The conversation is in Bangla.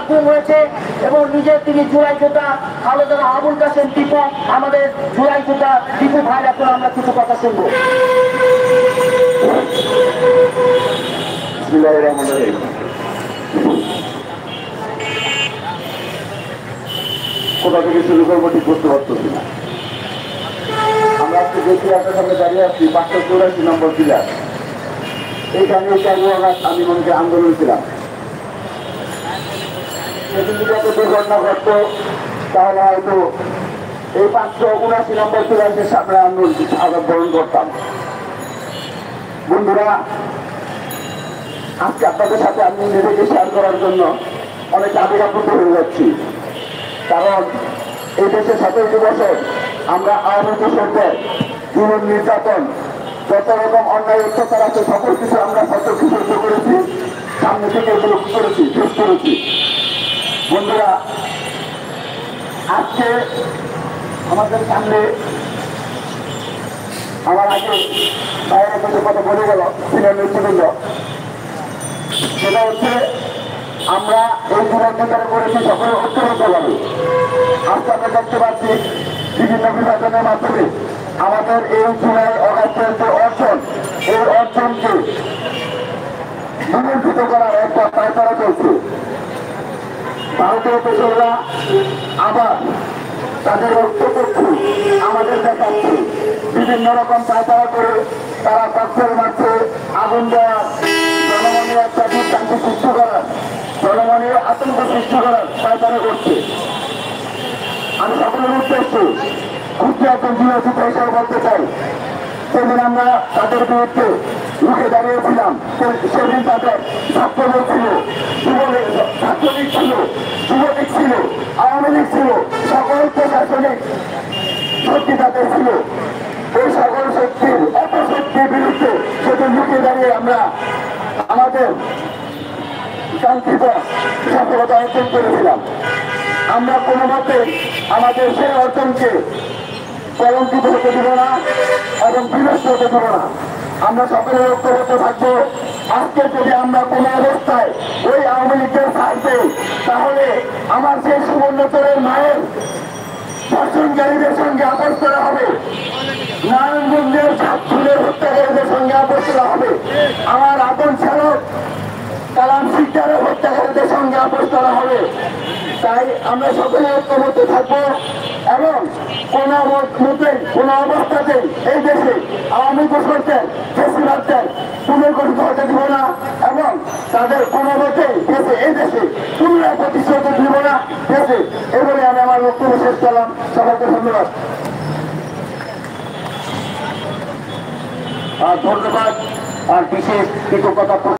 গুম হয়েছে এবং নিজের তিনি জুলাই যোদ্ধা খালেদা আবুল কাসেম টিপু, আমাদের জুলাই যোদ্ধা টিপু ভাই, এখন আমরা কিছু কথা শুনবো। কোথা থেকে শুরু করবো ঠিক করতে পারতেছি না। আমরা আজকে যে পিলারটার সামনে দাঁড়িয়ে আছি 584 নম্বর পিলার। এইখানে 13 আগস্ট আমি মনে আন্দোলন ছিলাম। সেদিন যদি একটা দুর্ঘটনা ঘটত তাহলে হয়তো এই 579 নম্বর পিলারের সামনে আন্দোলন বরণ করতাম। বন্ধুরা, আজকে আপনাদের সাথে আমি নিজেকে শেয়ার করার জন্য অনেক আবেগাপ্লুত হয়ে যাচ্ছি। কারণ এই দেশে 17 বছর আমরা আওয়ামী কৃষকদের জীবন নির্যাতন, যত রকম অন্যায় অত্যাচার আছে সকল কিছু আমরা সত্য সহ্য করেছি, সামনে থেকে এগুলো করেছি, শেষ করেছি। বন্ধুরা, আজকে আমাদের সামনে আমার আগে বাইরের কিছু কথা বলে গেল সিনিয়র নেতৃবৃন্দ, সেটা হচ্ছে আমরা এই দুর্নীতিটা করেছি সকলে ঐক্যবদ্ধভাবে। আজকে আমরা দেখতে পাচ্ছি বিভিন্ন বিভাজনের মাধ্যমে আমাদের এই জুলাই অগাস্টের যে অর্জন, এই অর্জনকে নিয়ন্ত্রিত করার একটা পায়তারা চলছে। ভারতীয় পেশারা আবার তাদের রক্তচক্ষু আমাদের দেখাচ্ছে, বিভিন্ন রকম পায়তারা করে তারা পাথর মারছে, আগুন দেওয়ার, জনমনে একটা বিভ্রান্তি সৃষ্টি করার, জনমনে আতঙ্ক সৃষ্টি করার পায়তারা করছে। আমি সকলের উদ্দেশ্যে খুঁজে একজন বিরোধী হিসাবে বলতে চাই, সেদিন আমরা তাদের বিরুদ্ধে রুখে দাঁড়িয়েছিলাম। সেদিন তাদের ছাত্রলীগ ছিল, ছাত্রলীগ ছিল, যুবলীগ ছিল, আওয়ামী লীগ ছিল, সকল প্রশাসনিক শক্তি তাদের ছিল। এই সকল শক্তির অপশক্তির বিরুদ্ধে সেদিন রুখে দাঁড়িয়ে আমরা আমাদের কাঙ্ক্ষিত সফলতা অর্জন করেছিলাম। আমরা কোনো মতে আমাদের সেই অর্জনকে কলঙ্কিত হতে দেব না এবং বিনষ্ট হতে দেব না। আমরা সকলে ঐক্যবদ্ধ থাকবো। আজকে যদি আমরা কোনো অবস্থায় ওই আওয়ামী লীগের সাথ দেই, তাহলে আমার সেই সুবর্ণচরের মায়ের ধর্ষণকারীদের সঙ্গে আপোষ করা হবে, নারায়ণগঞ্জের ছাত্রদের হত্যাকারীদের সঙ্গে আপোষ করা হবে, আমার আপন চালক কালাম শিকদারের হত্যাকারীদের সঙ্গে আপোষ করা হবে। তাই আমরা সকলে ঐক্যবদ্ধ থাকবো এবং কোন মতেই কোন অবস্থাতেই এই দেশে আওয়ামী ঘোষকদের ফেসিবাদদের পুনর্গঠিত হতে দিব না এবং তাদের কোন মতেই এই দেশে পুনরায় প্রতিশ্রুতি দিব না দেশে। এবারে আমি আমার বক্তব্য শেষ করলাম। সবাইকে ধন্যবাদ। আর বিশেষ কৃতজ্ঞতা